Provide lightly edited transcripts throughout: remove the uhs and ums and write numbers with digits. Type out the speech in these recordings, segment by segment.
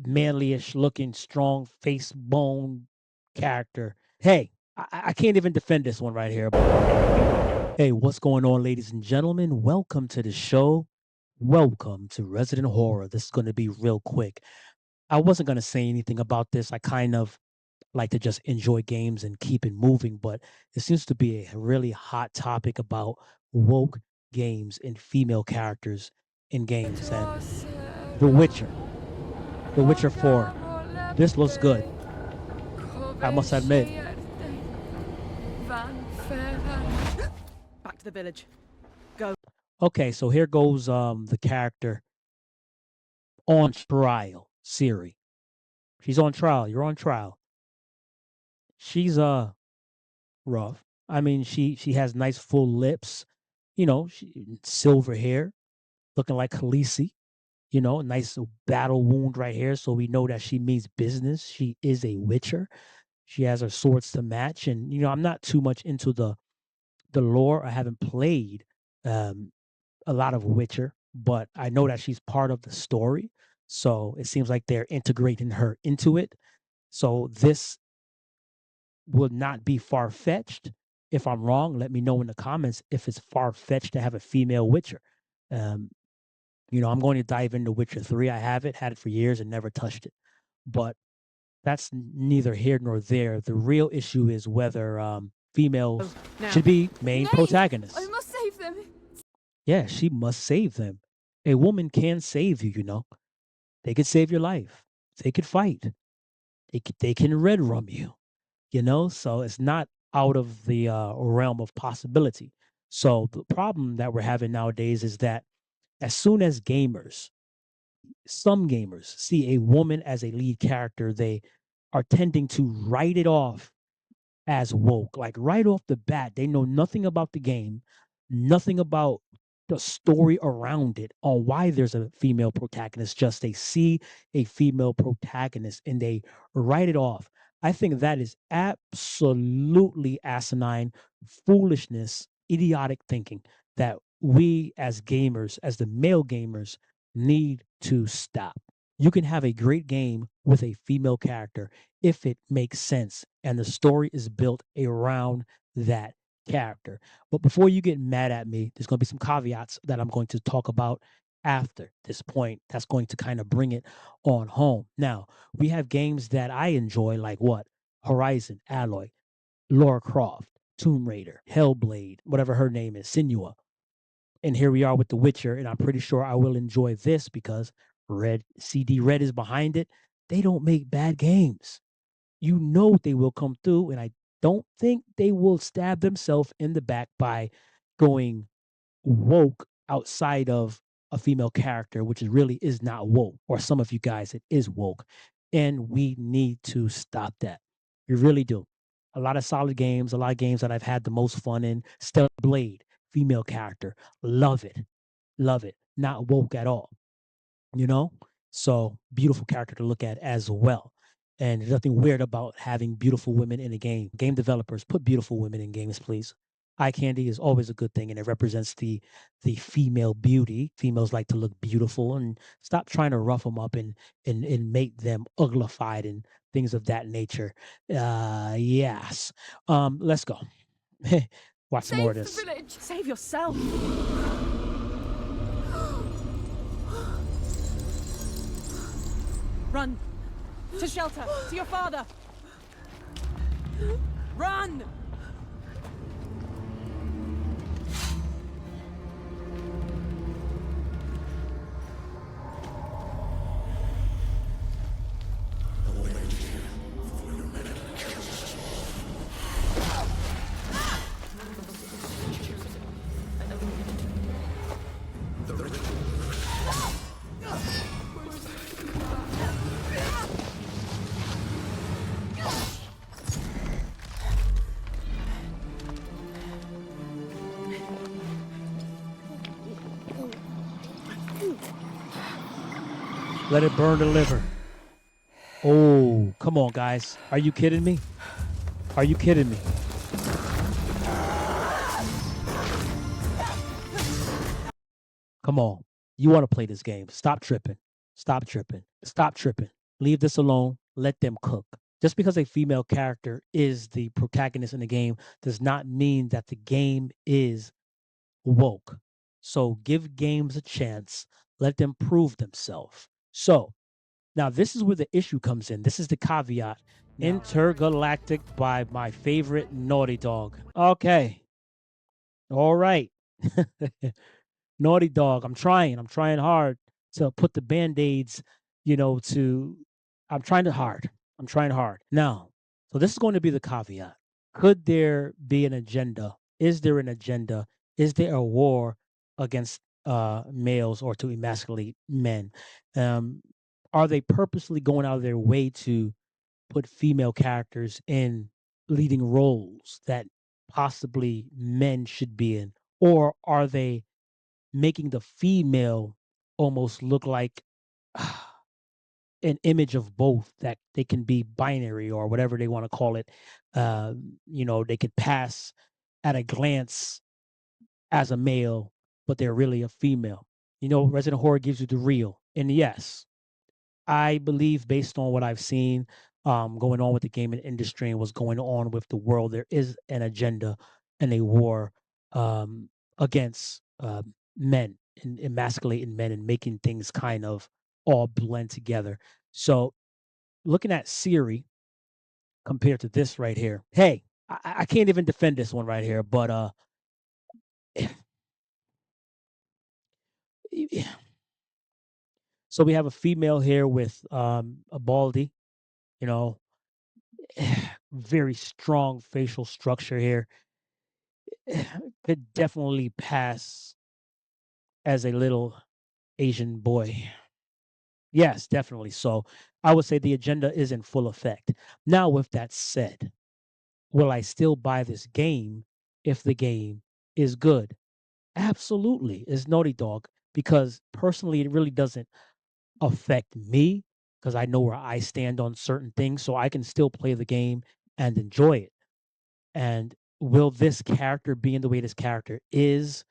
manlyish looking, strong face bone character. Hey, I can't even defend this one right here. Hey, what's going on, ladies and gentlemen? Welcome to the show. Welcome to Resident Horror. This is going to be real quick. I wasn't going to say anything about this. I kind of like to just enjoy games and keep it moving, but it seems to be a really hot topic about woke games and female characters in games. And The Witcher, The Witcher 4, this looks good. I must admit. Back to the village. Go. Okay, so here goes the character on trial, Siri. She's on trial. You're on trial. She's rough. I mean, she has nice full lips, silver hair, looking like Khaleesi, nice battle wound right here. So we know that she means business. She is a witcher. She has her swords to match. And I'm not too much into the lore. I haven't played um a lot of Witcher, but I know that she's part of the story. So it seems like they're integrating her into it. So this would not be far fetched. If I'm wrong, let me know in the comments if it's far fetched to have a female Witcher. Um, I'm going to dive into Witcher 3. I have it, had it for years and never touched it. But that's neither here nor there. The real issue is whether females should be main protagonists. I must save them. Yeah, she must save them. A woman can save you. They could save your life. They could fight. They can red rum you. So it's not out of the realm of possibility. So the problem that we're having nowadays is that as soon as some gamers see a woman as a lead character, they are tending to write it off as woke. Like right off the bat, they know nothing about the game, nothing about the story around it, on why there's a female protagonist. Just they see a female protagonist and they write it off. I think that is absolutely asinine foolishness, idiotic thinking that we as gamers, as the male gamers, need to stop. You can have a great game with a female character if it makes sense and the story is built around that character. But before you get mad at me, there's going to be some caveats that I'm going to talk about after this point that's going to kind of bring it on home. Now, we have games that I enjoy, like what? Horizon, Alloy, Lara Croft, Tomb Raider, Hellblade, whatever her name is, Senua. And here we are with The Witcher, and I'm pretty sure I will enjoy this because Red CD Red is behind it. They don't make bad games. You know they will come through, and I don't think they will stab themselves in the back by going woke outside of a female character, which really is not woke. Or some of you guys, it is woke. And we need to stop that. We really do. A lot of solid games, a lot of games that I've had the most fun in. Stellar Blade, female character. Love it. Love it. Not woke at all, you know? So beautiful character to look at as well. And there's nothing weird about having beautiful women in a game. Game developers, put beautiful women in games, please. Eye candy is always a good thing, and it represents the female beauty. Females like to look beautiful, and stop trying to rough them up and make them uglified and things of that nature. Yes. Let's go. Watch some more of Save the this. village. Save yourself. Run. To shelter. To your father. Run! Let it burn the liver. Oh, come on, guys. Are you kidding me? Are you kidding me? Come on. You want to play this game. Stop tripping. Stop tripping. Stop tripping. Leave this alone. Let them cook. Just because a female character is the protagonist in the game does not mean that the game is woke. So give games a chance. Let them prove themselves. So now this is where the issue comes in. This is the caveat. No. Intergalactic by my favorite Naughty Dog. Okay. All right. Naughty Dog. I'm trying. I'm trying hard to put the band-aids, to I'm trying to hard. I'm trying hard. Now, so this is going to be the caveat. Could there be an agenda? Is there an agenda? Is there a war against males or to emasculate men? Um, are they purposely going out of their way to put female characters in leading roles that possibly men should be in? Or are they making the female almost look like an image of both, that they can be binary or whatever they want to call it? They could pass at a glance as a male, but they're really a female. Resident Horror gives you the real. And yes, I believe, based on what I've seen going on with the gaming industry and what's going on with the world, there is an agenda and a war against men and emasculating men and making things kind of all blend together. So, looking at Siri compared to this right here, hey, I can't even defend this one right here, but so we have a female here with a baldy, you know, very strong facial structure here. Could definitely pass as a little Asian boy. Yes, definitely. So I would say the agenda is in full effect. Now, with that said, will I still buy this game if the game is good? Absolutely. It's Naughty Dog, because personally, it really doesn't affect me because I know where I stand on certain things. So I can still play the game and enjoy it. And will this character, being the way this character is,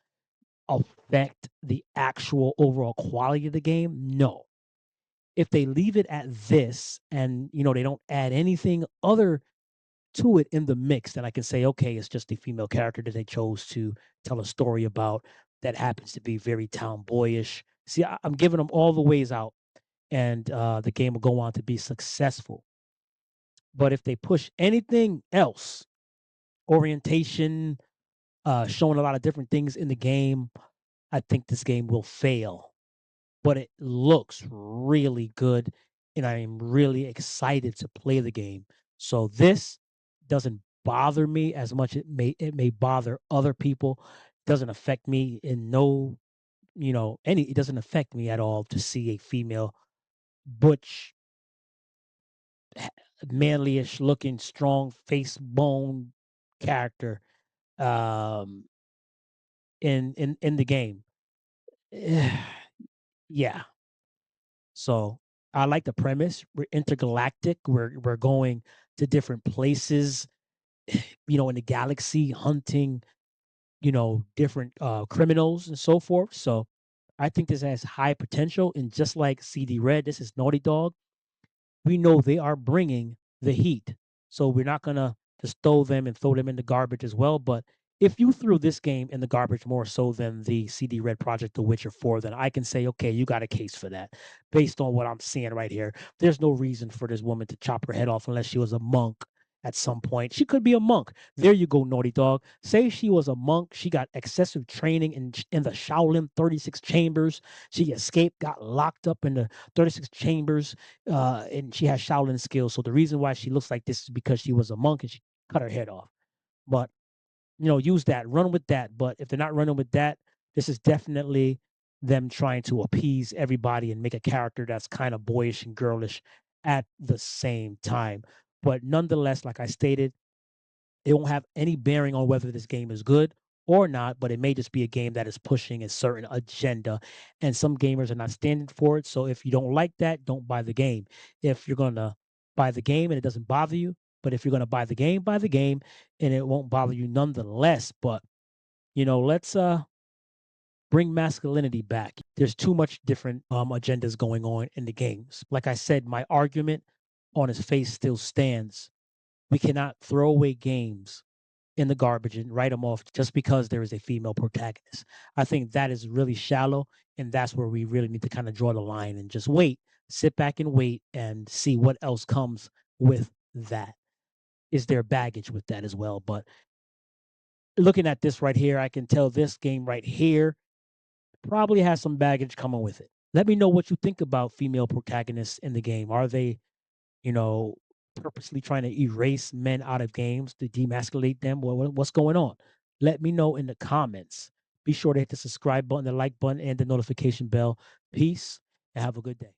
affect the actual overall quality of the game? No. If they leave it at this and, they don't add anything other to it in the mix, then I can say, okay, it's just a female character that they chose to tell a story about that happens to be very tomboyish. See, I'm giving them all the ways out, and the game will go on to be successful. But if they push anything else, orientation, showing a lot of different things in the game, I think this game will fail. But it looks really good, and I am really excited to play the game. So this doesn't bother me as much. It may bother other people. It doesn't affect me in no, any it doesn't affect me at all to see a female butch, manlyish looking, strong face bone character um in the game. Yeah. So I like the premise. We're intergalactic. We're going to different places, in the galaxy, hunting, different criminals and so forth. So I think this has high potential. And just like CD Red, this is Naughty Dog. We know they are bringing the heat. So we're not gonna just throw them in the garbage as well. But if you threw this game in the garbage more so than the CD Red Project The Witcher 4, then I can say, okay, you got a case for that. Based on what I'm seeing right here. There's no reason for this woman to chop her head off unless she was a monk at some point. She could be a monk. There you go, Naughty Dog. Say she was a monk. She got excessive training in the Shaolin 36 chambers. She escaped, got locked up in the 36 chambers, and she has Shaolin skills. So the reason why she looks like this is because she was a monk and she cut her head off. But use that, run with that. But if they're not running with that, this is definitely them trying to appease everybody and make a character that's kind of boyish and girlish at the same time. But nonetheless, like I stated, it won't have any bearing on whether this game is good or not, but it may just be a game that is pushing a certain agenda. And some gamers are not standing for it. So if you don't like that, don't buy the game. If you're going to buy the game and it doesn't bother you, but if you're going to buy the game and it won't bother you nonetheless. But, let's Bring masculinity back. There's too much different agendas going on in the games. Like I said, my argument on its face still stands. We cannot throw away games in the garbage and write them off just because there is a female protagonist. I think that is really shallow, and that's where we really need to kind of draw the line and just wait, sit back and wait and see what else comes with that. Is there baggage with that as well? But looking at this right here, I can tell this game right here probably has some baggage coming with it. Let me know what you think about female protagonists in the game. Are they, you know, purposely trying to erase men out of games to demasculate them? What's going on? Let me know in the comments. Be sure to hit the subscribe button, the like button, and the notification bell. Peace and have a good day.